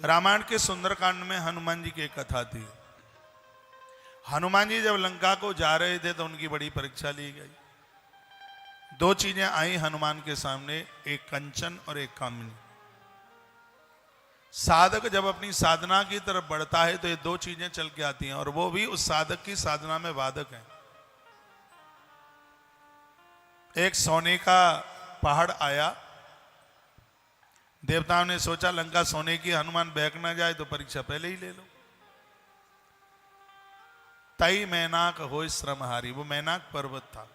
रामायण के सुंदरकांड में हनुमान जी की एक कथा थी। हनुमान जी जब लंका को जा रहे थे तो उनकी बड़ी परीक्षा ली गई। दो चीजें आई हनुमान के सामने, एक कंचन और एक कामिनी। साधक जब अपनी साधना की तरफ बढ़ता है तो ये दो चीजें चल के आती हैं, और वो भी उस साधक की साधना में बाधक हैं। एक सोने का पहाड़ आया, देवताओं ने सोचा लंका सोने की, हनुमान बहक ना जाए तो परीक्षा पहले ही ले लो। तई मैनाक हो श्रमहारी, वो मैनाक पर्वत था।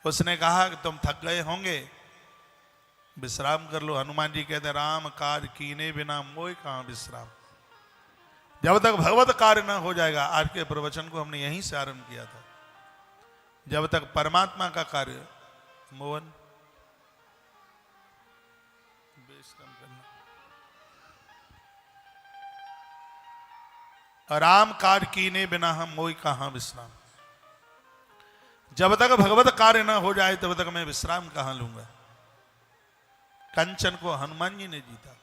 उसने कहा कि तुम थक गए होंगे, विश्राम कर लो। हनुमान जी कहते राम काज कीने बिना मोय कहां विश्राम। जब तक भगवत कार्य न हो जाएगा, आज के प्रवचन को हमने यहीं से आरंभ किया था, जब तक परमात्मा का कार्य, मोहन बेस कम करना, राम कार्य कीने बिना हम मोय कहां विश्राम। जब तक भगवत कार्य न हो जाए तब तक मैं विश्राम कहां लूंगा। कंचन को हनुमान जी ने जीता।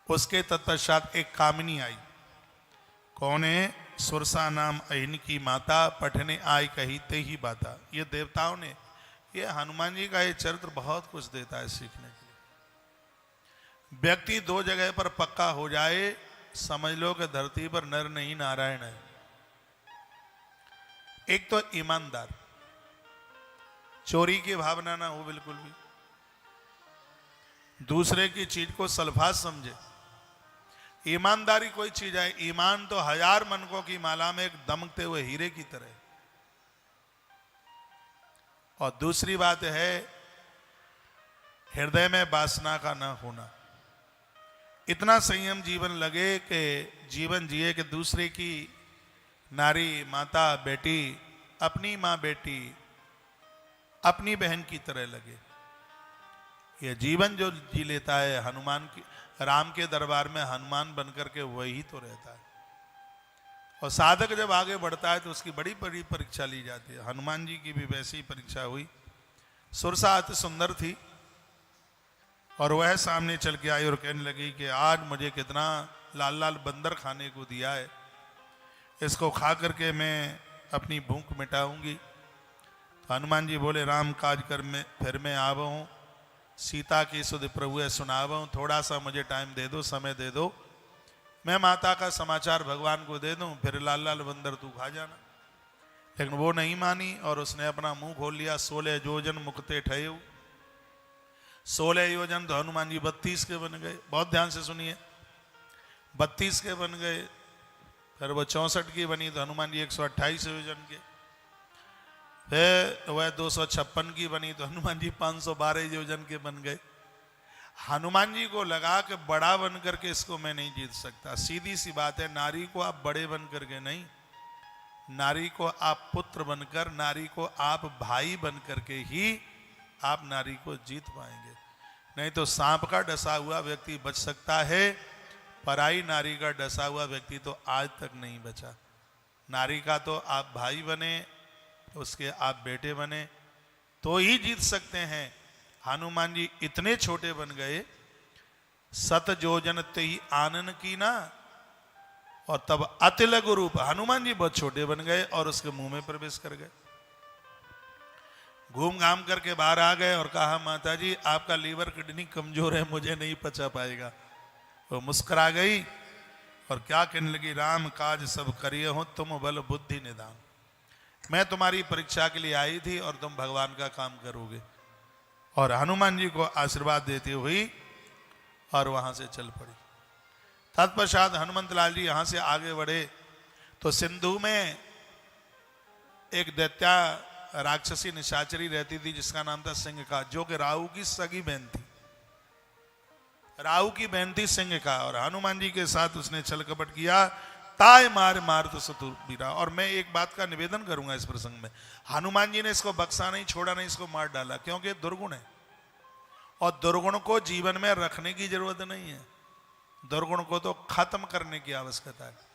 उसके तत्पश्चात एक कामिनी आई। कौन है? सुरसा नाम अहिन की माता, पठने आई कही ते ही बाता। ये देवताओं ने, ये हनुमान जी का ये चरित्र बहुत कुछ देता है सीखने के लिए। व्यक्ति दो जगह पर पक्का हो जाए, समझ लो कि धरती पर नर नहीं नारायण है। एक तो ईमानदार, चोरी की भावना ना हो बिल्कुल भी, दूसरे की चीज को सल्फास समझे। ईमानदारी कोई चीज है, ईमान तो हजार मनकों की माला में एक दमकते हुए हीरे की तरह। और दूसरी बात है हृदय में वासना का ना होना। इतना संयम जीवन लगे कि जीवन जिए कि दूसरे की नारी, माता, बेटी, अपनी मां बेटी, अपनी बहन की तरह लगे। यह जीवन जो जी लेता है, हनुमान की, राम के दरबार में हनुमान बनकर के वही तो रहता है। और साधक जब आगे बढ़ता है तो उसकी बड़ी बड़ी परीक्षा ली जाती है। हनुमान जी की भी वैसी ही परीक्षा हुई। सुरसा अति सुंदर थी और वह सामने चल के आई और कहने लगी कि आज मुझे कितना लाल लाल बंदर खाने को दिया है, इसको खा करके मैं अपनी भूख मिटाऊंगी। तो हनुमान जी बोले राम काज कर में फिर मैं आवा हूं, सीता की सुध प्रभु सुनावा हूं, थोड़ा सा मुझे टाइम दे दो, समय दे दो, मैं माता का समाचार भगवान को दे दूं, फिर लाल लाल बंदर तू खा जाना। लेकिन वो नहीं मानी और उसने अपना मुंह खोल लिया। 16 योजन मुकते ठहु। 16 योजन तो हनुमान जी 32 के बन गए। बहुत ध्यान से सुनिए, 32 के बन गए। फिर वो 64 की बनी तो हनुमान जी 128 योजन के। फिर वह 256 की बनी तो हनुमान जी 512 योजन के बन गए। हनुमान जी को लगा कि बड़ा बन करके इसको मैं नहीं जीत सकता। सीधी सी बात है, नारी को आप बड़े बन करके नहीं, नारी को आप पुत्र बनकर, नारी को आप भाई बन करके ही आप नारी को जीत पाएंगे। नहीं तो सांप का डसा हुआ व्यक्ति बच सकता है, पराई नारी का डसा हुआ व्यक्ति तो आज तक नहीं बचा। नारी का तो आप भाई बने, उसके आप बेटे बने तो ही जीत सकते हैं। हनुमान जी इतने छोटे बन गए, 7 योजन तेई आनन की ना, और तब अति लघु रूप। हनुमान जी बहुत छोटे बन गए और उसके मुंह में प्रवेश कर गए। घूम घाम करके बाहर आ गए और कहा माता जी आपका लीवर किडनी कमजोर है, मुझे नहीं पचा पाएगा। वो मुस्कुरा गई और क्या कहने लगी, राम काज सब करिए हो, तुम बल बुद्धि निदान। मैं तुम्हारी परीक्षा के लिए आई थी और तुम भगवान का काम करोगे। और हनुमान जी को आशीर्वाद देती हुई और वहां से चल पड़ी। तत्पश्चात हनुमंत लाल जी यहां से आगे बढ़े तो सिंधु में एक दैत्या राक्षसी निशाचरी रहती थी जिसका नाम था सिंह का, जो कि राहु की सगी बहन थी। राहु की बहन थी सिंह का, और हनुमान जी के साथ उसने छल कपट किया। ताय मार मार तो सतुबीरा। और मैं एक बात का निवेदन करूंगा इस प्रसंग में, हनुमान जी ने इसको बख्शा नहीं, छोड़ा नहीं, इसको मार डाला, क्योंकि दुर्गुण है। और दुर्गुण को जीवन में रखने की जरूरत नहीं है, दुर्गुण को तो खत्म करने की आवश्यकता है।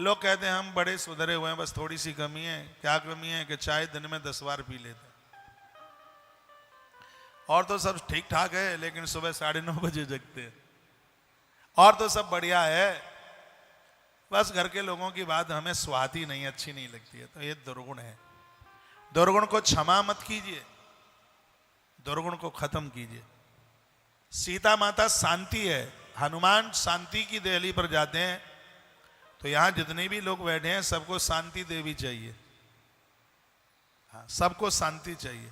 लोग कहते हैं हम बड़े सुधरे हुए हैं, बस थोड़ी सी कमी है। क्या कमी है? कि चाय दिन में 10 बार पी लेते हैं। और तो सब ठीक ठाक है, लेकिन सुबह 9:30 बजे जगते हैं। और तो सब बढ़िया है, बस घर के लोगों की बात हमें स्वाती नहीं, अच्छी नहीं लगती है, तो ये दुर्गुण है। दुर्गुण को क्षमा मत कीजिए, दुर्गुण को खत्म कीजिए। सीता माता शांति है, हनुमान शांति की दहली पर जाते हैं, तो यहां जितने भी लोग बैठे हैं सबको शांति देवी चाहिए। हाँ, सबको शांति चाहिए।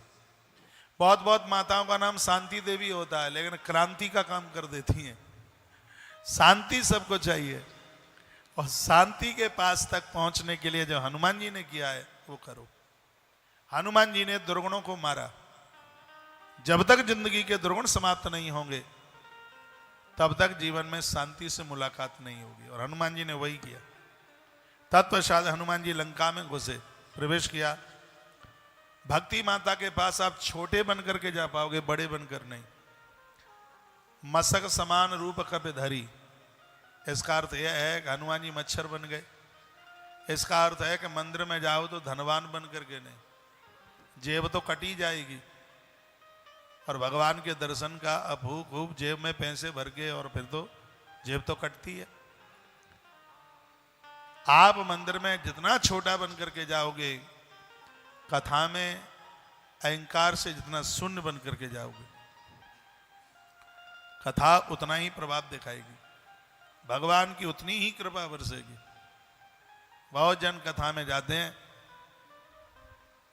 बहुत बहुत माताओं का नाम शांति देवी होता है, लेकिन क्रांति का काम कर देती हैं। शांति सबको चाहिए, और शांति के पास तक पहुंचने के लिए जो हनुमान जी ने किया है वो करो। हनुमान जी ने दुर्गुणों को मारा। जब तक जिंदगी के दुर्गुण समाप्त नहीं होंगे तब तक जीवन में शांति से मुलाकात नहीं होगी, और हनुमान जी ने वही किया। तत्पश्चात हनुमान जी लंका में घुसे, प्रवेश किया। भक्ति माता के पास आप छोटे बनकर के जा पाओगे, बड़े बनकर नहीं। मसक समान रूप कप धरी, इसका अर्थ यह है कि हनुमान जी मच्छर बन गए। इसका अर्थ है कि मंदिर में जाओ तो धनवान बन करके नहीं, जेब तो कटी जाएगी, और भगवान के दर्शन का अभूख खूब जेब में पैसे भर के, और फिर तो जेब तो कटती है। आप मंदिर में जितना छोटा बन करके जाओगे, कथा में अहंकार से जितना शून्य बन करके जाओगे, कथा उतना ही प्रभाव दिखाएगी, भगवान की उतनी ही कृपा बरसेगी। बहुत जन कथा में जाते हैं,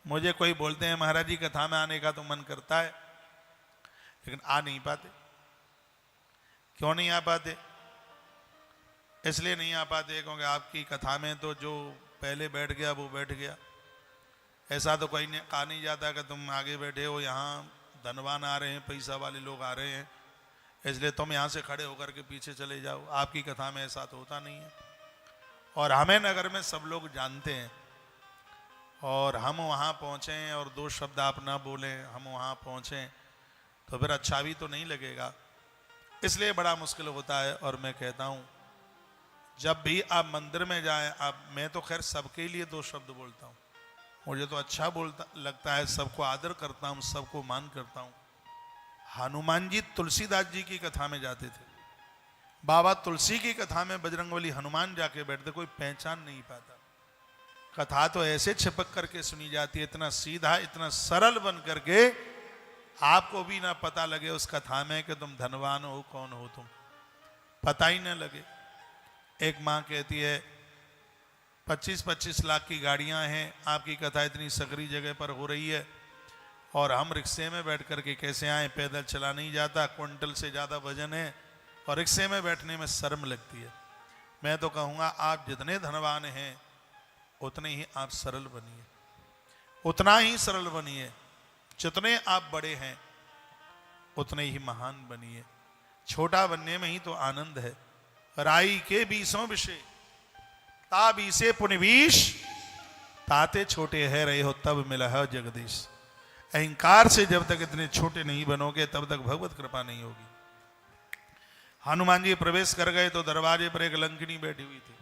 मुझे कोई बोलते हैं महाराज जी कथा में आने का तो मन करता है, लेकिन आ नहीं पाते। क्यों नहीं आ पाते? इसलिए नहीं आ पाते क्योंकि आपकी कथा में तो जो पहले बैठ गया वो बैठ गया। ऐसा तो कोई नहीं कहा नहीं जाता कि तुम आगे बैठे हो, यहाँ धनवान आ रहे हैं, पैसा वाले लोग आ रहे हैं, इसलिए तुम यहाँ से खड़े होकर के पीछे चले जाओ। आपकी कथा में ऐसा तो होता नहीं है। और हमें नगर में सब लोग जानते हैं, और हम वहाँ पहुँचें और दो शब्द आप ना बोलें, हम वहाँ पहुँचें तो फिर अच्छा भी तो नहीं लगेगा, इसलिए बड़ा मुश्किल होता है। और मैं कहता हूँ जब भी आप मंदिर में जाएं, आप, मैं तो खैर सबके लिए दो शब्द बोलता हूँ, मुझे तो अच्छा बोलता लगता है, सबको आदर करता हूँ, सबको मान करता हूँ। हनुमान जी तुलसीदास जी की कथा में जाते थे, बाबा तुलसी की कथा में बजरंगबली हनुमान जाके बैठते, कोई पहचान नहीं पाता। कथा तो ऐसे छिपक करके सुनी जाती है, इतना सीधा, इतना सरल बन करके, आपको भी ना पता लगे उस कथा में कि तुम धनवान हो, कौन हो तुम, पता ही ना लगे। एक माँ कहती है 25-25 लाख की गाड़ियां हैं, आपकी कथा इतनी सकरी जगह पर हो रही है, और हम रिक्शे में बैठ करके कैसे आए, पैदल चला नहीं जाता, क्विंटल से ज़्यादा वजन है, और रिक्शे में बैठने में शर्म लगती है। मैं तो कहूँगा आप जितने धनवान हैं उतने ही आप सरल बनिए, उतना ही सरल बनिए। जितने आप बड़े हैं उतने ही महान बनिए। छोटा बनने में ही तो आनंद है। राई के बीसों विषय ता बीसे पुनिवीश, ताते छोटे है रहे हो तब मिला है जगदीश। अहंकार से जब तक इतने छोटे नहीं बनोगे तब तक भगवत कृपा नहीं होगी। हनुमान जी प्रवेश कर गए तो दरवाजे पर एक लंकिनी बैठी हुई थी।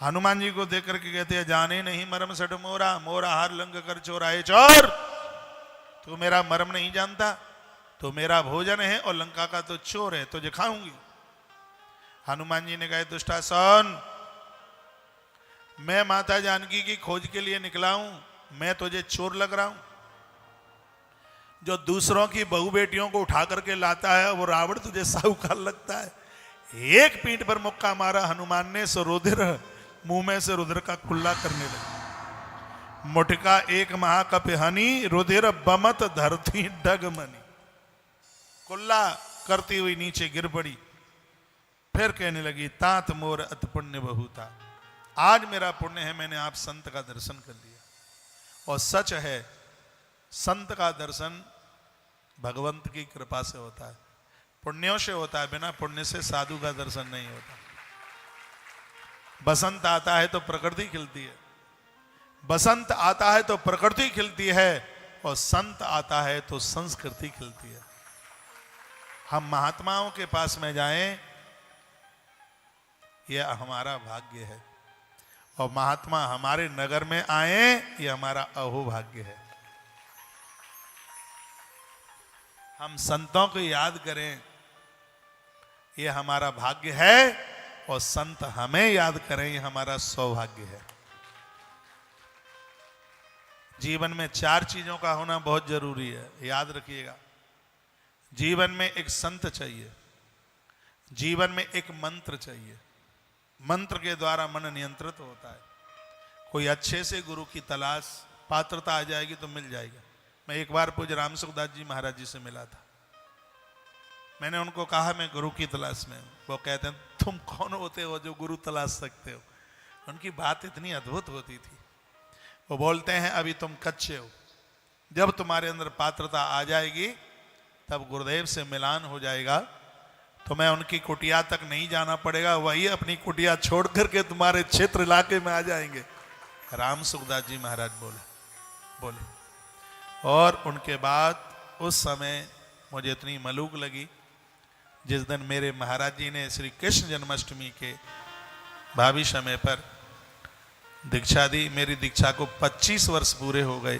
हनुमान जी को देख करके कहते हैं, जाने नहीं मरम सट मोरा, मोरा हार लंग कर चोराए चोर। तू मेरा मरम नहीं जानता, तो मेरा भोजन है और लंका का तो चोर है, तुझे खाऊंगी। हनुमान जी ने कहा, दुष्टा सुन, मैं माता जानकी की खोज के लिए निकला हूं, मैं तुझे चोर लग रहा हूं? जो दूसरों की बहू बेटियों को उठा करके लाता है वो रावण तुझे साहूकार लगता है? एक पीठ पर मुक्का मारा हनुमान ने, सो रुधिर मुंह में से रुधिर का कुल्ला करने लगा। मुठका एक महाकप हनी, रुधिर बमत धरती डगमनी। कुल्ला करती हुई नीचे गिर पड़ी, फिर कहने लगी, तात मोर अत पुण्य बहुता, आज मेरा पुण्य है, मैंने आप संत का दर्शन कर लिया। और सच है, संत का दर्शन भगवंत की कृपा से होता है, पुण्यों से होता है, बिना पुण्य से साधु का दर्शन नहीं होता। बसंत आता है तो प्रकृति खिलती है, बसंत आता है तो प्रकृति खिलती है, और संत आता है तो संस्कृति खिलती है। हम महात्माओं के पास में जाएं, यह हमारा भाग्य है, और महात्मा हमारे नगर में आए, यह हमारा अहोभाग्य है। हम संतों को याद करें, ये हमारा भाग्य है और संत हमें याद करें ये हमारा सौभाग्य है। जीवन में 4 चीजों का होना बहुत जरूरी है, याद रखिएगा। जीवन में एक संत चाहिए, जीवन में एक मंत्र चाहिए, मंत्र के द्वारा मन नियंत्रित होता है। कोई अच्छे से गुरु की तलाश, पात्रता आ जाएगी तो मिल जाएगा। मैं एक बार पूज्य राम सुखदास जी महाराज जी से मिला था। मैंने उनको कहा मैं गुरु की तलाश में हूं। वो कहते हैं तुम कौन होते हो जो गुरु तलाश सकते हो। उनकी बात इतनी अद्भुत होती थी। वो बोलते हैं अभी तुम कच्चे हो, जब तुम्हारे अंदर पात्रता आ जाएगी तब गुरुदेव से मिलान हो जाएगा, तुम्हें उनकी कुटिया तक नहीं जाना पड़ेगा, वही अपनी कुटिया छोड़ करके तुम्हारे क्षेत्र इलाके में आ जाएंगे। राम सुखदास जी महाराज बोले और उनके बाद उस समय मुझे इतनी मलूक लगी। जिस दिन मेरे महाराज जी ने श्री कृष्ण जन्माष्टमी के भावी समय पर दीक्षा दी, मेरी दीक्षा को 25 वर्ष पूरे हो गए।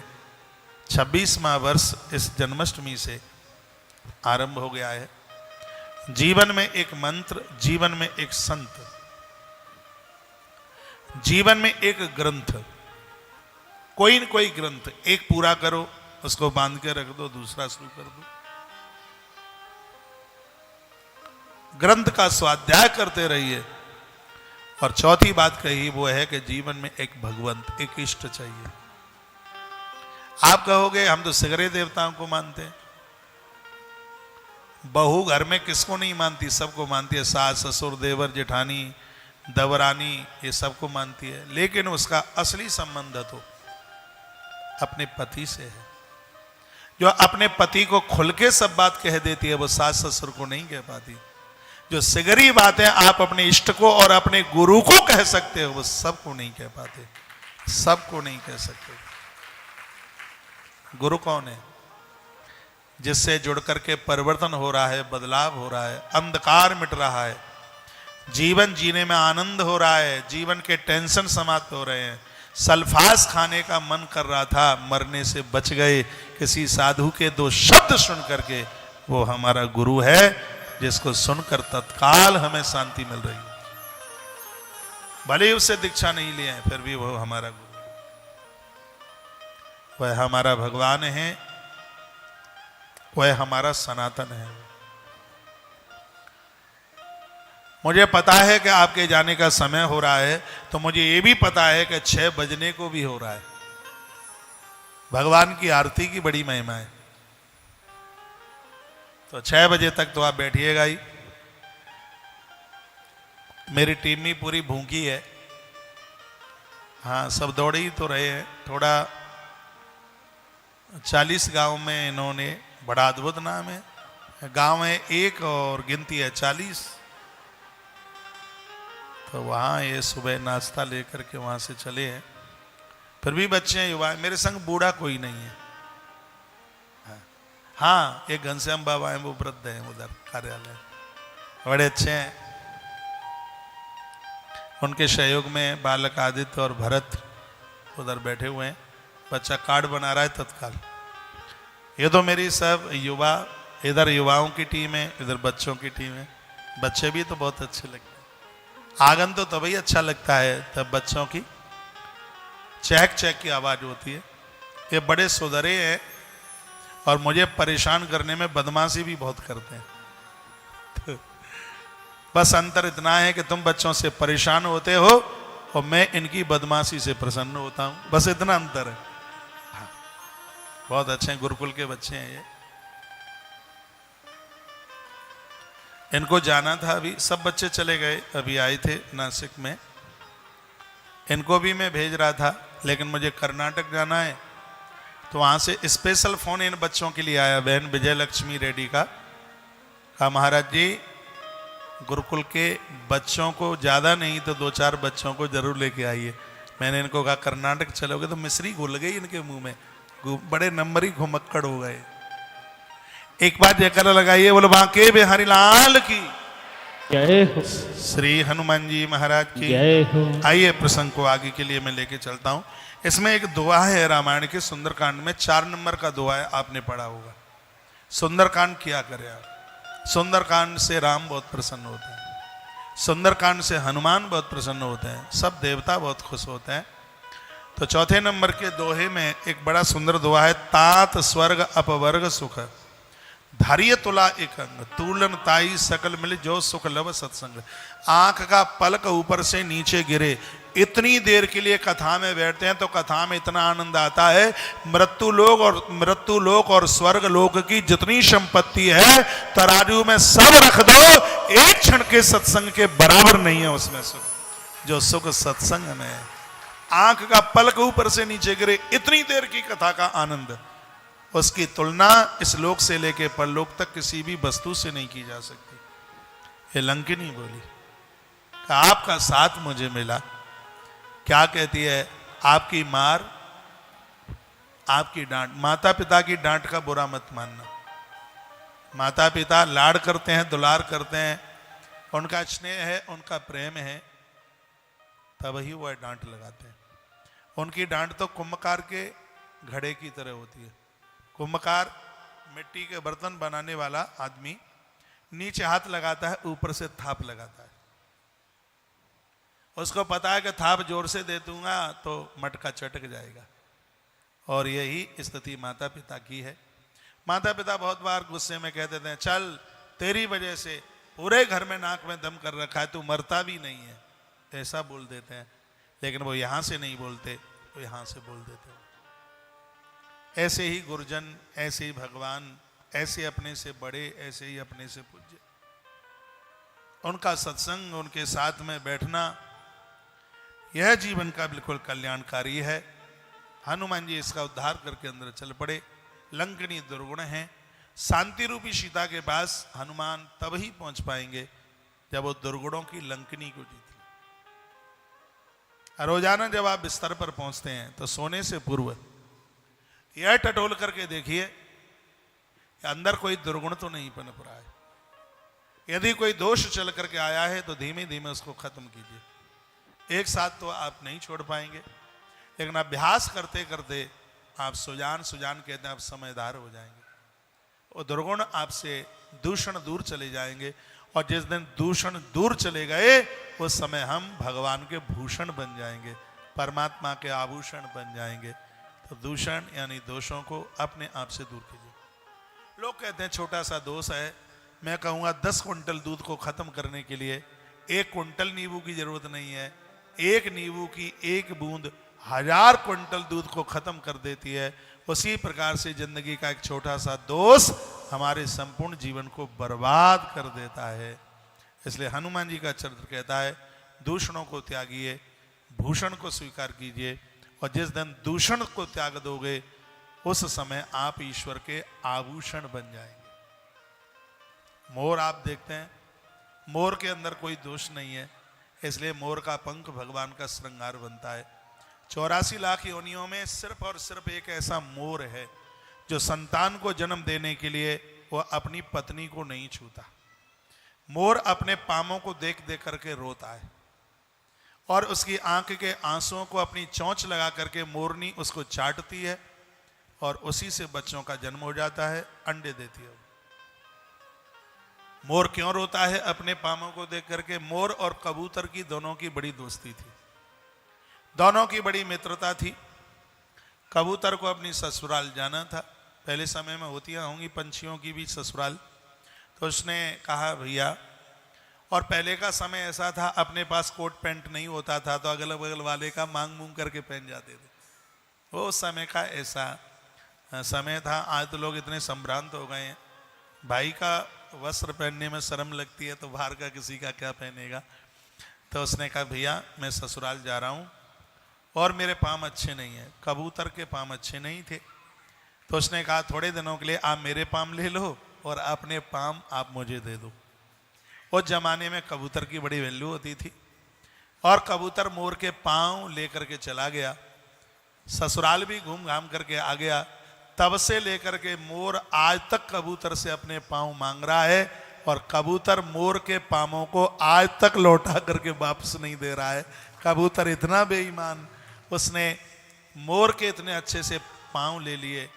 26वां वर्ष इस जन्माष्टमी से आरंभ हो गया है। जीवन में एक मंत्र, जीवन में एक संत, जीवन में एक ग्रंथ, कोई न कोई ग्रंथ एक पूरा करो, उसको बांध के रख दो, दूसरा शुरू कर दो। ग्रंथ का स्वाध्याय करते रहिए। और चौथी बात कही वो है कि जीवन में एक भगवंत, एक इष्ट चाहिए। आप कहोगे हम तो सगरे देवताओं को मानते हैं। बहू घर में किसको नहीं मानती, सबको मानती है। सास, ससुर, देवर, जेठानी, दवरानी, ये सबको मानती है। लेकिन उसका असली संबंध तो अपने पति से है। जो अपने पति को खुल के सब बात कह देती है वो सास ससुर को नहीं कह पाती। जो सिगरी बातें आप अपने इष्ट को और अपने गुरु को कह सकते हो वो सबको नहीं कह पाते, सबको नहीं कह सकते। गुरु कौन है? जिससे जुड़ करके परिवर्तन हो रहा है, बदलाव हो रहा है, अंधकार मिट रहा है, जीवन जीने में आनंद हो रहा है, जीवन के टेंशन समाप्त हो रहे हैं। सल्फास खाने का मन कर रहा था, मरने से बच गए किसी साधु के 2 शब्द सुन करके। वो हमारा गुरु है जिसको सुनकर तत्काल हमें शांति मिल रही है। भले ही उससे दीक्षा नहीं लिए हैं, फिर भी वो हमारा गुरु, वह हमारा भगवान है, वह हमारा सनातन है। मुझे पता है कि आपके जाने का समय हो रहा है, तो मुझे ये भी पता है कि 6 बजने को भी हो रहा है। भगवान की आरती की बड़ी महिमा है, तो 6 बजे तक तो आप बैठिएगा ही। मेरी टीम भी पूरी भूखी है। हाँ, सब दौड़े ही तो रहे हैं। थोड़ा 40 गांव में इन्होंने, बड़ा अद्भुत नाम है, गांव है 1 और गिनती है 40। तो वहाँ ये सुबह नाश्ता लेकर के वहाँ से चले हैं। फिर भी बच्चे हैं, युवा, मेरे संग बूढ़ा कोई नहीं है। हाँ, एक घनश्याम बाबा हैं, वो वृद्ध हैं उधर कार्यालय, बड़े अच्छे हैं। उनके सहयोग में बालक आदित्य और भरत उधर बैठे हुए हैं। बच्चा कार्ड बना रहा है तत्काल। ये तो मेरी सब युवा, इधर युवाओं की टीम है, इधर बच्चों की टीम है। बच्चे भी तो बहुत अच्छे लगते हैं। आंगन तो तभी अच्छा लगता है तब बच्चों की चैक चैक की आवाज होती है। ये बड़े सुधरे हैं और मुझे परेशान करने में बदमाशी भी बहुत करते हैं। तो बस अंतर इतना है कि तुम बच्चों से परेशान होते हो और मैं इनकी बदमाशी से प्रसन्न होता हूं, बस इतना अंतर है। हाँ, बहुत अच्छे हैं, गुरुकुल के बच्चे हैं ये। इनको जाना था, अभी सब बच्चे चले गए, अभी आए थे नासिक में। इनको भी मैं भेज रहा था, लेकिन मुझे कर्नाटक जाना है, तो वहाँ से स्पेशल फोन इन बच्चों के लिए आया, बहन विजय लक्ष्मी रेड्डी का। कहा महाराज जी, गुरुकुल के बच्चों को ज़्यादा नहीं तो 2-4 बच्चों को जरूर लेके आइए। मैंने इनको कहा कर्नाटक चलोगे तो मिश्री घुल गई इनके मुंह में, बड़े नंबर ही घुमक्कड़ हो गए। एक बार जयकारा लगाइए, बोलो बांके बिहारी लाल की जय हो, श्री हनुमान जी महाराज की जय हो। आइए प्रसंग को आगे के लिए मैं लेके चलता हूं। इसमें एक दुआ है रामायण के सुंदरकांड में, 4 नंबर का दुआ है, आपने पढ़ा होगा। सुंदरकांड किया करे आप, सुंदरकांड से राम बहुत प्रसन्न होते हैं, सुंदरकांड से हनुमान बहुत प्रसन्न होते हैं, सब देवता बहुत खुश होते हैं। तो चौथे नंबर के दोहे में एक बड़ा सुंदर दोहा है, तात स्वर्ग अपवर्ग सुख धारिय तुला एक अंग तूलन ताई सकल मिल जो सुख लव सत्संग। आंख का पलक ऊपर से नीचे गिरे, इतनी देर के लिए कथा में बैठते हैं तो कथा में इतना आनंद आता है, मृत्युलोक और स्वर्ग लोक की जितनी संपत्ति है तराजू में सब रख दो, एक क्षण के सत्संग के बराबर नहीं है उसमें सुख, जो सुख सत्संग में है। आंख का पलक ऊपर से नीचे गिरे, इतनी देर की कथा का आनंद, उसकी तुलना इस लोक से लेके परलोक तक किसी भी वस्तु से नहीं की जा सकती। ये लंकिनी बोली, आपका साथ मुझे मिला। क्या कहती है, आपकी मार आपकी डांट, माता पिता की डांट का बुरा मत मानना। माता पिता लाड़ करते हैं, दुलार करते हैं, उनका स्नेह है, उनका प्रेम है, तब ही वह डांट लगाते हैं। उनकी डांट तो कुंभकार के घड़े की तरह होती है। कुंभकार मिट्टी के बर्तन बनाने वाला आदमी नीचे हाथ लगाता है, ऊपर से थाप लगाता है। उसको पता है कि थाप जोर से दे दूंगा तो मटका चटक जाएगा। और यही स्थिति माता पिता की है। माता पिता बहुत बार गुस्से में कह देते हैं, चल तेरी वजह से पूरे घर में नाक में दम कर रखा है, तू मरता भी नहीं है, ऐसा बोल देते हैं। लेकिन वो यहां से नहीं बोलते, वो यहां से बोल देते हैं। ऐसे ही गुरुजन, ऐसे ही भगवान, ऐसे अपने से बड़े, ऐसे ही अपने से पूज्य, उनका सत्संग, उनके साथ में बैठना, यह जीवन का बिल्कुल कल्याणकारी है। हनुमान जी इसका उद्धार करके अंदर चल पड़े। लंकिनी दुर्गुण है, शांति रूपी सीता के पास हनुमान तब ही पहुंच पाएंगे जब वो दुर्गुणों की लंकिनी को जीत लें। रोजाना जब आप बिस्तर पर पहुंचते हैं तो सोने से पूर्व यह टटोल करके देखिए कि अंदर कोई दुर्गुण तो नहीं पनप रहा है। यदि कोई दोष चल करके आया है तो धीमे धीमे उसको खत्म कीजिए। एक साथ तो आप नहीं छोड़ पाएंगे, लेकिन अभ्यास करते करते आप सुजान कहते हैं, आप समझदार हो जाएंगे। वो दुर्गुण आपसे दूषण दूर चले जाएंगे, और जिस दिन दूषण दूर चले गए उस समय हम भगवान के भूषण बन जाएंगे, परमात्मा के आभूषण बन जाएंगे। तो दूषण यानी दोषों को अपने आप से दूर कीजिए। लोग कहते हैं छोटा सा दोष है, मैं कहूँगा 10 क्विंटल दूध को खत्म करने के लिए 1 क्विंटल नींबू की जरूरत नहीं है। 1 नींबू की 1 बूंद 1000 क्विंटल दूध को खत्म कर देती है। उसी प्रकार से जिंदगी का एक छोटा सा दोष हमारे संपूर्ण जीवन को बर्बाद कर देता है। इसलिए हनुमान जी का चरित्र कहता है, दूषणों को त्यागिए, भूषण को स्वीकार कीजिए, और जिस दिन दूषण को त्याग दोगे उस समय आप ईश्वर के आभूषण बन जाएंगे। मोर आप देखते हैं, मोर के अंदर कोई दोष नहीं है, इसलिए मोर का पंख भगवान का श्रृंगार बनता है। 84 लाख योनियों में सिर्फ और सिर्फ एक ऐसा मोर है जो संतान को जन्म देने के लिए वह अपनी पत्नी को नहीं छूता। मोर अपने पामों को देख देख करके रोता है, और उसकी आंख के आंसुओं को अपनी चोंच लगा करके मोरनी उसको चाटती है, और उसी से बच्चों का जन्म हो जाता है, अंडे देती है। मोर क्यों रोता है अपने पामों को देख करके? मोर और कबूतर की दोनों की बड़ी दोस्ती थी, दोनों की बड़ी मित्रता थी। कबूतर को अपनी ससुराल जाना था, पहले समय में होतियां होंगी पंछियों की भी ससुराल, तो उसने कहा भैया, और पहले का समय ऐसा था अपने पास कोट पैंट नहीं होता था तो अगल बगल वाले का मांग मूंग करके पहन जाते थे। वो समय का ऐसा समय था। आज तो लोग इतने संभ्रांत हो गए हैं, भाई का वस्त्र पहनने में शर्म लगती है तो बाहर का किसी का क्या पहनेगा। तो उसने कहा भैया मैं ससुराल जा रहा हूँ और मेरे पाम अच्छे नहीं है। कबूतर के पाम अच्छे नहीं थे, तो उसने कहा थोड़े दिनों के लिए आप मेरे पाम ले लो और अपने पाम आप मुझे दे दो। उस जमाने में कबूतर की बड़ी वैल्यू होती थी, और कबूतर मोर के पांव लेकर के चला गया, ससुराल भी घूम घाम करके आ गया। तब से लेकर के मोर आज तक कबूतर से अपने पांव मांग रहा है, और कबूतर मोर के पामों को आज तक लौटा करके वापस नहीं दे रहा है। कबूतर इतना बेईमान, उसने मोर के इतने अच्छे से पांव ले लिए।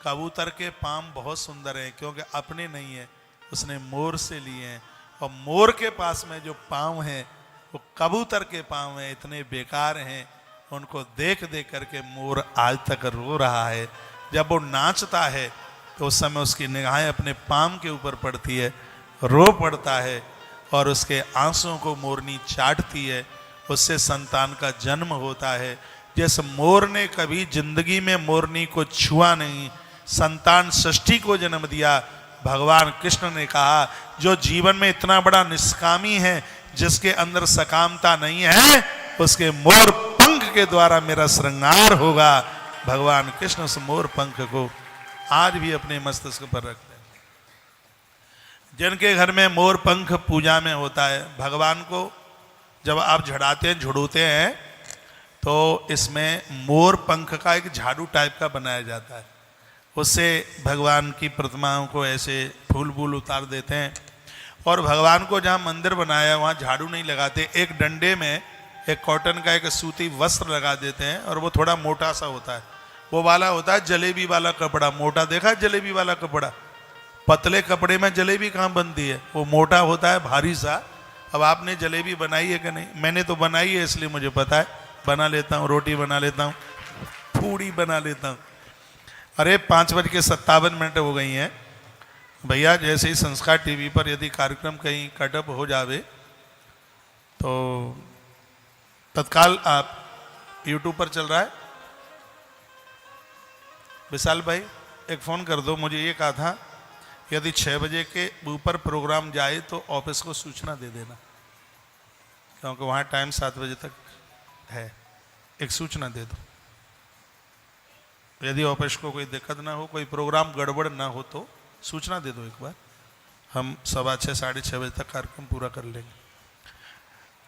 कबूतर के पाम बहुत सुंदर हैं क्योंकि अपने नहीं है, उसने मोर से लिए हैं। और मोर के पास में जो पाँव हैं वो कबूतर के पाँव हैं, इतने बेकार हैं, उनको देख देख करके मोर आज तक रो रहा है। जब वो नाचता है तो उस समय उसकी निगाहें अपने पाँव के ऊपर पड़ती है, रो पड़ता है और उसके आंसुओं को मोरनी चाटती है, उससे संतान का जन्म होता है। जिस मोर ने कभी जिंदगी में मोरनी को छुआ नहीं, संतान सृष्टि को जन्म दिया, भगवान कृष्ण ने कहा जो जीवन में इतना बड़ा निष्कामी है, जिसके अंदर सकामता नहीं है, उसके मोर पंख के द्वारा मेरा श्रृंगार होगा। भगवान कृष्ण उस मोर पंख को आज भी अपने मस्तिष्क पर रखते हैं। जिनके घर में मोर पंख पूजा में होता है, भगवान को जब आप झड़ाते हैं, झुड़ूते हैं, तो इसमें मोर पंख का एक झाड़ू टाइप का बनाया जाता है। उससे भगवान की प्रतिमाओं को ऐसे फूल फूल उतार देते हैं। और भगवान को जहाँ मंदिर बनाया है वहाँ झाड़ू नहीं लगाते, एक डंडे में एक कॉटन का एक सूती वस्त्र लगा देते हैं और वो थोड़ा मोटा सा होता है। वो वाला होता है जलेबी वाला कपड़ा, मोटा देखा है जलेबी वाला कपड़ा? पतले कपड़े में जलेबी कहाँ बनती है, वो मोटा होता है, भारी सा। अब आपने जलेबी बनाई है कि नहीं? मैंने तो बनाई है, इसलिए मुझे पता है, बना लेता हूँ, रोटी बना लेता हूँ, पूड़ी बना लेता हूँ। अरे 5:57 हो गई हैं भैया। जैसे ही संस्कार टीवी पर यदि कार्यक्रम कहीं कटअप हो जावे तो तत्काल आप यूट्यूब पर चल रहा है, विशाल भाई एक फ़ोन कर दो। मुझे ये कहा था यदि 6 बजे के ऊपर प्रोग्राम जाए तो ऑफिस को सूचना दे देना, क्योंकि वहाँ टाइम 7 बजे तक है। एक सूचना दे दो, यदि ऑफिस को कोई दिक्कत ना हो, कोई प्रोग्राम गड़बड़ ना हो तो सूचना दे दो एक बार, हम 6:15 साढ़े 6 बजे तक कार्यक्रम पूरा कर लेंगे।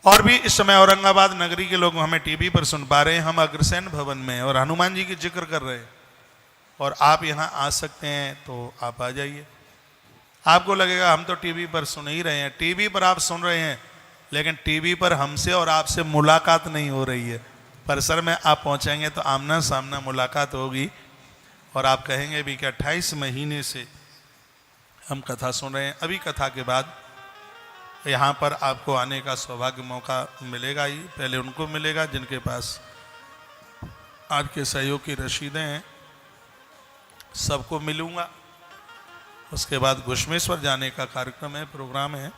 और भी इस समय औरंगाबाद नगरी के लोग हमें टीवी पर सुन पा रहे हैं। हम अग्रसेन भवन में और हनुमान जी की जिक्र कर रहे हैं और आप यहाँ आ सकते हैं तो आप आ जाइए। आपको लगेगा हम तो टीवी पर सुन ही रहे हैं, टीवी पर आप सुन रहे हैं, लेकिन टीवी पर हमसे और आपसे मुलाकात नहीं हो रही है। परिसर में आप पहुँचेंगे तो आमना सामना मुलाकात होगी और आप कहेंगे भी कि 28 महीने से हम कथा सुन रहे हैं। अभी कथा के बाद यहाँ पर आपको आने का सौभाग्य मौका मिलेगा ही। पहले उनको मिलेगा जिनके पास आज के सहयोग की रसीदें हैं, सबको मिलूंगा। उसके बाद घुश्मेश्वर जाने का कार्यक्रम है, प्रोग्राम है।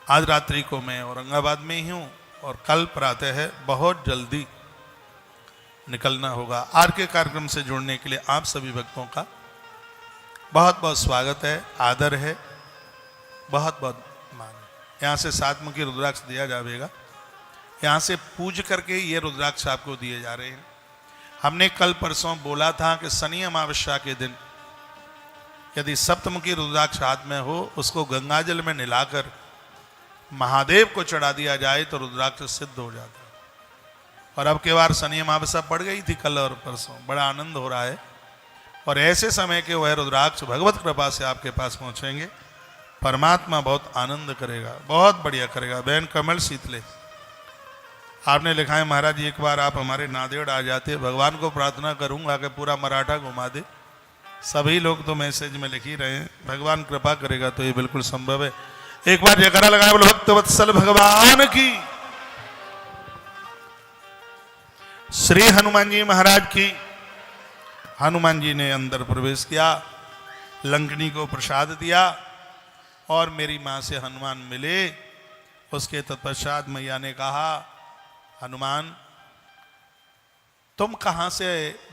आज रात्रि को मैं औरंगाबाद में ही हूँ और कल प्रातः है बहुत जल्दी निकलना होगा। आज के कार्यक्रम से जुड़ने के लिए आप सभी भक्तों का बहुत बहुत स्वागत है, आदर है, बहुत बहुत मान है। यहाँ से 7 मुखी रुद्राक्ष दिया जाएगा, यहाँ से पूज करके ये रुद्राक्ष आपको दिए जा रहे हैं। हमने कल परसों बोला था कि शनि अमावस्या के दिन यदि सप्तमुखी रुद्राक्ष हाथ में हो, उसको गंगाजल में नहलाकर महादेव को चढ़ा दिया जाए तो रुद्राक्ष सिद्ध हो जाता है। और अब के बार शनि अमावस्या पड़ गई थी कल और परसों, बड़ा आनंद हो रहा है। और ऐसे समय के वह रुद्राक्ष भगवत कृपा से आपके पास पहुंचेंगे, परमात्मा बहुत आनंद करेगा, बहुत बढ़िया करेगा। बहन कमल शीतले आपने लिखा है महाराज एक बार आप हमारे नांदेड़ आ जाते, भगवान को प्रार्थना करूंगा कि पूरा मराठा घुमा दे। सभी लोग तो मैसेज में लिख ही रहे हैं, भगवान कृपा करेगा तो ये बिल्कुल संभव है। एक बार जयकारा लगाए बोलो भक्त वत्सल भगवान की, श्री हनुमान जी महाराज की। हनुमान जी ने अंदर प्रवेश किया, लंकनी को प्रसाद दिया और मेरी मां से हनुमान मिले। उसके तत्पश्चात मैया ने कहा हनुमान तुम कहां से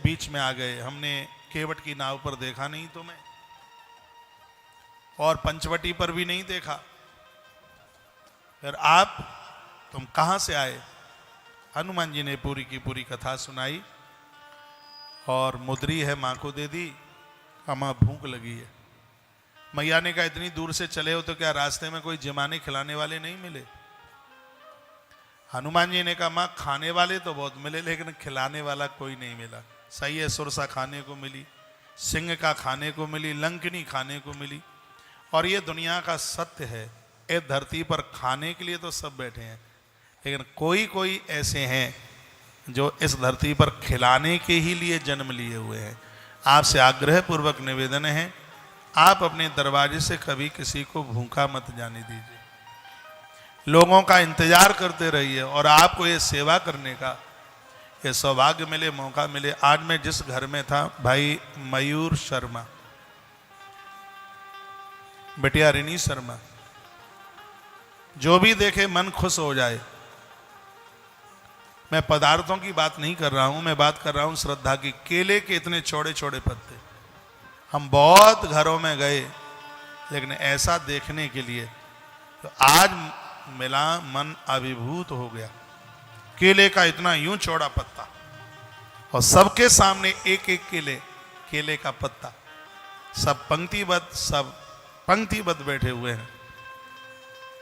बीच में आ गए, हमने केवट की नाव पर देखा नहीं तुम्हें और पंचवटी पर भी नहीं देखा, फिर तुम कहां से आए? हनुमान जी ने पूरी की पूरी कथा सुनाई और मुद्री है मां को दे दी, मां भूख लगी है। मैया ने कहा इतनी दूर से चले हो तो क्या रास्ते में कोई जमाने खिलाने वाले नहीं मिले? हनुमान जी ने कहा मां खाने वाले तो बहुत मिले लेकिन खिलाने वाला कोई नहीं मिला। सही है, सुरसा खाने को मिली, सिंह का खाने को मिली, लंकनी खाने को मिली। और ये दुनिया का सत्य है, ये धरती पर खाने के लिए तो सब बैठे हैं, लेकिन कोई कोई ऐसे हैं जो इस धरती पर खिलाने के ही लिए जन्म लिए हुए हैं। आपसे आग्रह पूर्वक निवेदन है आप अपने दरवाजे से कभी किसी को भूखा मत जाने दीजिए। लोगों का इंतजार करते रहिए और आपको ये सेवा करने का ये सौभाग्य मिले, मौका मिले। आज मैं जिस घर में था, भाई मयूर शर्मा, बेटिया रिनी शर्मा, जो भी देखे मन खुश हो जाए। मैं पदार्थों की बात नहीं कर रहा हूं, मैं बात कर रहा हूं श्रद्धा की। केले के इतने छोटे छोटे पत्ते, हम बहुत घरों में गए लेकिन ऐसा देखने के लिए तो आज मिला, मन अभिभूत हो गया। केले का इतना यूं चौड़ा पत्ता और सबके सामने एक एक केले का पत्ता, सब पंक्तिबद्ध बैठे हुए हैं।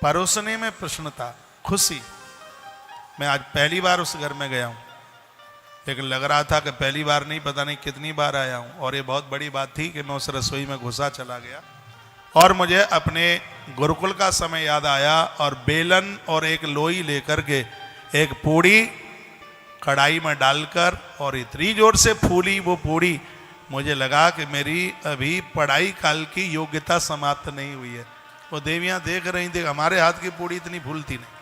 परोसने में प्रसन्नता, खुशी। मैं आज पहली बार उस घर में गया हूं, लेकिन लग रहा था कि पहली बार नहीं, पता नहीं कितनी बार आया हूं। और ये बहुत बड़ी बात थी कि मैं उस रसोई में घुसा चला गया और मुझे अपने गुरुकुल का समय याद आया और बेलन और एक लोई लेकर के एक पूड़ी कढ़ाई में डालकर और इतनी जोर से फूली वो पूड़ी, मुझे लगा कि मेरी अभी पढ़ाई काल की योग्यता समाप्त नहीं हुई है। वो देवियां देख रही थी, हमारे हाथ की पूड़ी इतनी फूलती नहीं।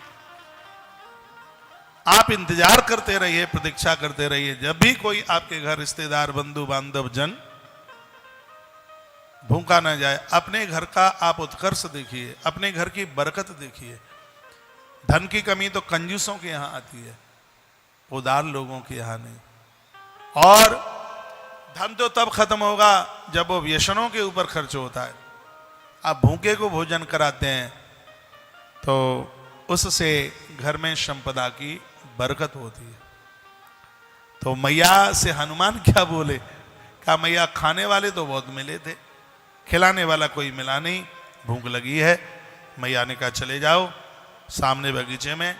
आप इंतजार करते रहिए, प्रतीक्षा करते रहिए। जब भी कोई आपके घर रिश्तेदार, बंधु बांधव, जन भूखा न जाए। अपने घर का आप उत्कर्ष देखिए, अपने घर की बरकत देखिए। धन की कमी तो कंजूसों के यहां आती है, उदार लोगों के यहां नहीं। और धन तो तब खत्म होगा जब वो व्यसनों के ऊपर खर्च होता है। आप भूखे को भोजन कराते हैं तो उससे घर में संपदा की बरकत होती है। तो मैया से हनुमान क्या बोले, कहा मैया खाने वाले तो बहुत मिले थे, खिलाने वाला कोई मिला नहीं, भूख लगी है। मैया ने कहा चले जाओ सामने बगीचे में,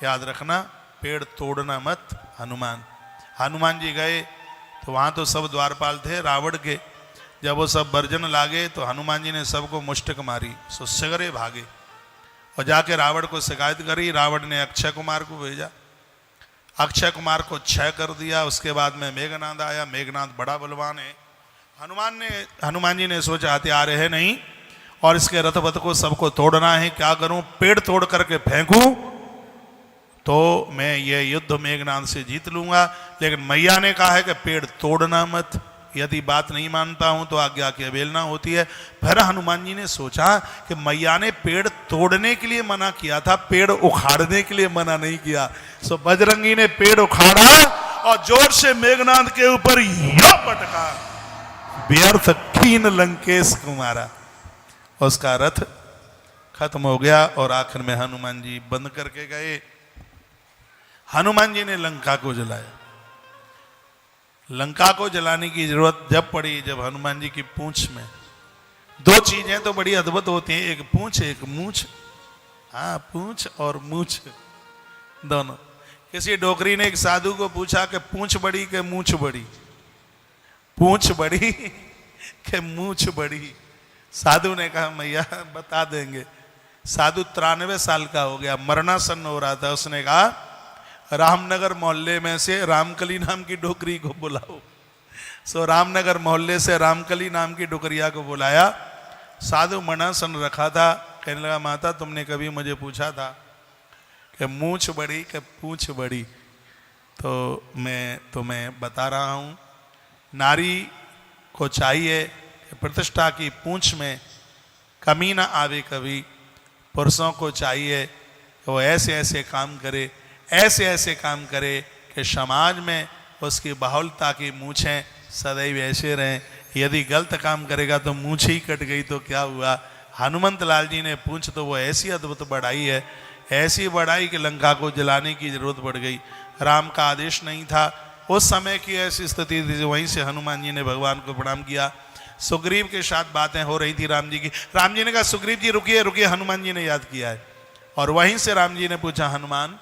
याद रखना पेड़ तोड़ना मत। हनुमान जी गए तो वहां तो सब द्वारपाल थे रावण के। जब वो सब बर्जन लागे तो हनुमान जी ने सबको मुष्टक मारी, सो सगरे भागे और जाके रावण को शिकायत करी। रावण ने अक्षय कुमार को भेजा, अक्षय कुमार को क्षय कर दिया। उसके बाद में मेघनाद आया, मेघनाद बड़ा बलवान है। हनुमान जी ने सोचा हथियार है नहीं और इसके रथ वथ को सबको तोड़ना है, क्या करूं, पेड़ तोड़ करके फेंकूं तो मैं ये युद्ध मेघनाद से जीत लूंगा। लेकिन मैया ने कहा है कि पेड़ तोड़ना मत, यदि बात नहीं मानता हूं तो आज्ञा की अवहेलना होती है। फिर हनुमान जी ने सोचा कि मैया ने पेड़ तोड़ने के लिए मना किया था, पेड़ उखाड़ने के लिए मना नहीं किया। सो बजरंगी ने पेड़ उखाड़ा और जोर से मेघनाद के ऊपर यो पटका, व्यर्थ खीन लंकेश कुमारा। उसका रथ खत्म हो गया और आखिर में हनुमान जी बंद करके गए। हनुमान जी ने लंका को जलाया। लंका को जलाने की जरूरत जब पड़ी, जब हनुमान जी की पूंछ में दो चीजें तो बड़ी अद्भुत होती हैं, एक पूंछ एक मूछ। हाँ, पूंछ और मूछ दोनों। किसी डोकरी ने एक साधु को पूछा कि पूंछ बड़ी के मूछ बड़ी, पूंछ बड़ी के मूछ बड़ी। साधु ने कहा मैया बता देंगे। साधु 93 साल का हो गया, मरणासन्न हो रहा था। उसने कहा रामनगर मोहल्ले में से रामकली नाम की डोकरी को बुलाओ। सो रामनगर मोहल्ले से रामकली नाम की डोकरिया को बुलाया। साधु मरणासन्न रखा था, कहने लगा माता तुमने कभी मुझे पूछा था कि मूछ बड़ी कि पूंछ बड़ी, तो मैं तुम्हें बता रहा हूँ, नारी को चाहिए कि प्रतिष्ठा की पूंछ में कमी ना आवे कभी। पुरुषों को चाहिए कि वो ऐसे ऐसे काम करे, ऐसे ऐसे काम करे कि समाज में उसकी बाहुलता की मूछें सदैव ऐसे रहें। यदि गलत काम करेगा तो मूछ ही कट गई तो क्या हुआ। हनुमंत लाल जी ने पूंछ तो वो ऐसी अद्भुत बढ़ाई है, ऐसी बढ़ाई कि लंका को जलाने की जरूरत पड़ गई। राम का आदेश नहीं था, उस समय की ऐसी स्थिति थी। वहीं से हनुमान जी ने भगवान को प्रणाम किया। सुग्रीव के साथ बातें हो रही थी राम जी की। राम जी ने कहा सुग्रीव जी रुकिए रुकिए, हनुमान जी ने याद किया है। और वहीं से राम जी ने पूछा हनुमान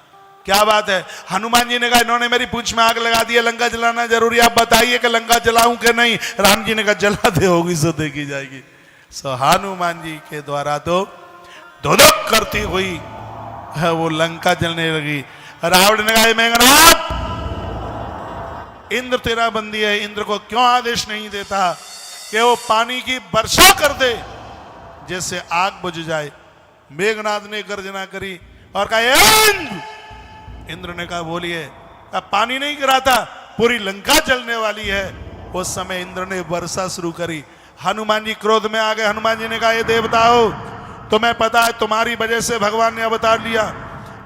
क्या बात है। हनुमान जी ने कहा इन्होंने मेरी पूंछ में आग लगा दी है, लंका जलाना जरूरी, आप बताइए कि लंका जलाऊं कि नहीं। राम जी ने कहा जला दे, होगी सो देखी जाएगी। सो हनुमान जी के द्वारा तो धुधक करती हुई वो लंका जलने लगी। रावण ने कहा मेघनाद इंद्र तेरा बंदी है, इंद्र को क्यों आदेश नहीं देता कि वो पानी की वर्षा कर दे जैसे आग बुझ जाए। मेघनाथ ने गर्जना करी और कहा इंद्र। इंद्र ने कहा बोलिए। कहा पानी नहीं गिरा था, पूरी लंका जलने वाली है। उस समय इंद्र ने वर्षा शुरू करी। हनुमान जी क्रोध में आ गए। हनुमान जी ने कहा ये देवताओं, तुम्हें पता है तुम्हारी वजह से भगवान ने अवतार लिया,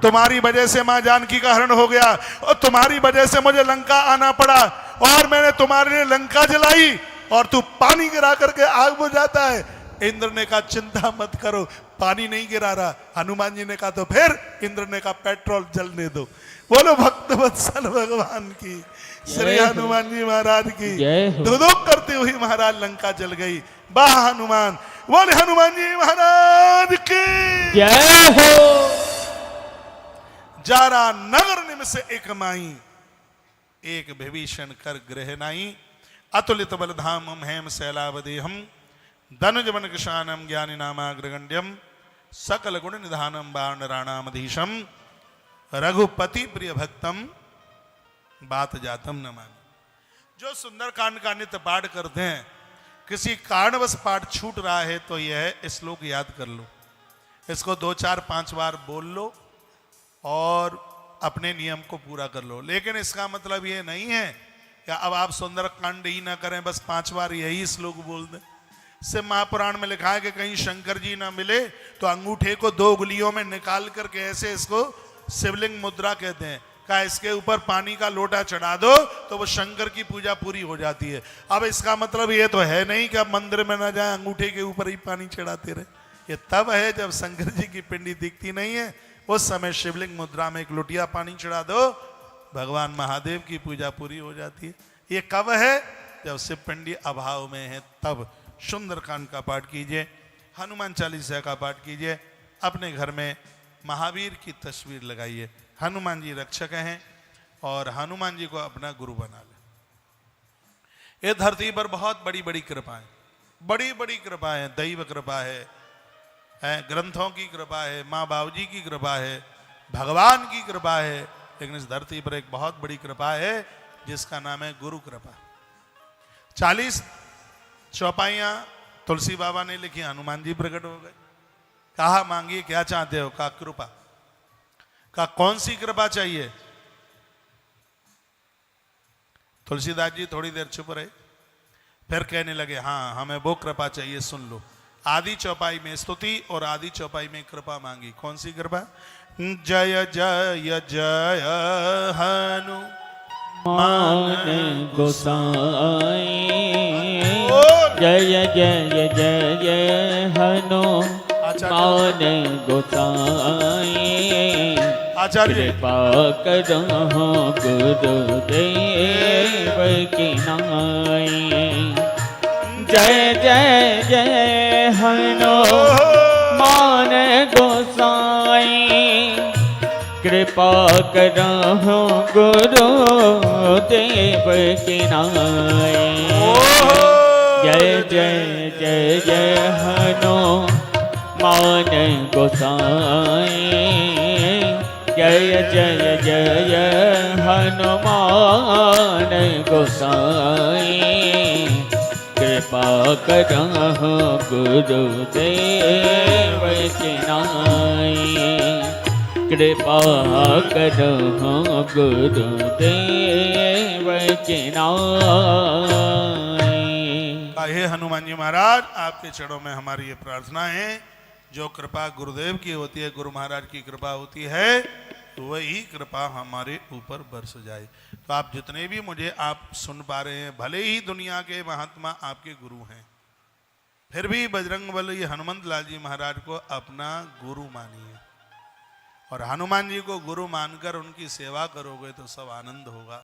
तुम्हारी वजह से मां जानकी का हरण हो गया और तुम्हारी वजह से मुझे लंका आना पड़ा और मैंने तुम्हारे लिए लंका जलाई और तू पानी गिरा करके आग बुझाता है। इंद्र ने कहा चिंता मत करो, पानी नहीं गिरा रहा। हनुमान जी ने कहा तो फिर? इंद्र ने कहा पेट्रोल जलने दो। बोलो भक्त वत्सल भगवान की, श्री हनुमान जी महाराज की। धुधुक करती हुई महाराज लंका जल गई। वाह हनुमान, बोले हनुमान जी महाराज की जय हो। जारा नगर निमिष एक माई, एक विभीषण कर गृह नाई। अतुलित बलधाम हेम शैलावदेहम, धनुज मन कृशानम ज्ञानी नामाग्रगण्यम, सकल गुण निधानम वानराणामधीशम, रघुपति प्रिय भक्तम बात जातम न मानी। जो सुंदर कांड का नित्य पाठ करते हैं, किसी कारणवश पाठ छूट रहा है तो यह श्लोक याद कर लो, इसको 2 4 5 बार बोल लो और अपने नियम को पूरा कर लो। लेकिन इसका मतलब यह नहीं है कि अब आप सुंदर कांड ही ना करें, बस 5 बार यही श्लोक बोल दें। से महापुराण में लिखा है कि कहीं शंकर जी ना मिले तो अंगूठे को 2 उंगलियों में निकाल करके ऐसे इसको शिवलिंग मुद्रा कहते हैं। कहा इसके ऊपर पानी का लोटा चढ़ा दो तो वो शंकर की पूजा पूरी हो जाती है। अब इसका मतलब ये तो है नहीं कि अब मंदिर में ना जाए अंगूठे के ऊपर ही पानी चढ़ाते रहे। ये तब है जब शंकर जी की पिंडी दिखती नहीं है, उस समय शिवलिंग मुद्रा में एक लोटिया पानी चढ़ा दो, भगवान महादेव की पूजा पूरी हो जाती है। ये कब है? जब शिव पिंडी अभाव में है तब। सुंदरकांड का पाठ कीजिए, हनुमान चालीसा का पाठ कीजिए, अपने घर में महावीर की तस्वीर लगाइए। हनुमान जी रक्षक हैं और हनुमान जी को अपना गुरु बना ले। ये धरती पर बहुत बड़ी बड़ी कृपाएं, बड़ी बड़ी कृपाएं, दैव कृपा है, ग्रंथों की कृपा है, माँ बाबूजी की कृपा है, भगवान की कृपा है। लेकिन इस धरती पर एक बहुत बड़ी कृपा है जिसका नाम है गुरु कृपा। 40 चौपाइयां तुलसी बाबा ने लिखी, हनुमान जी प्रकट हो गए। कहा मांगिए क्या चाहते हो? कहा कृपा। कहा कौन सी कृपा चाहिए? तुलसीदास जी थोड़ी देर चुप रहे, फिर कहने लगे हाँ हमें वो कृपा चाहिए, सुन लो। आदि चौपाई में स्तुति और आदि चौपाई में कृपा मांगी। कौन सी कृपा? जय जय जय हनु मान गोसाई, जय जय जय हनुमान गोसाई। आचार्य कृपा करो गुरुदेव की नाई। जय जय जय हनुमान गोसाई, कृपा करो गुरुदेव की नाई। जय जय जय जय हनुमान गोसाई, जय जय जय हनुमान गोसाई। कृपा करो गुरुदेव की नाई, कृपा करो गुरुदेव की नाई। हे हनुमान जी महाराज, आपके चरणों में हमारी ये प्रार्थना है, जो कृपा गुरुदेव की होती है, गुरु महाराज की कृपा होती है, तो वही कृपा हमारे ऊपर बरस जाए। तो आप जितने भी मुझे आप सुन पा रहे हैं, भले ही दुनिया के महात्मा आपके गुरु हैं, फिर भी बजरंगबली हनुमंत लाल जी महाराज को अपना गुरु मानिए और हनुमान जी को गुरु मानकर उनकी सेवा करोगे तो सब आनंद होगा।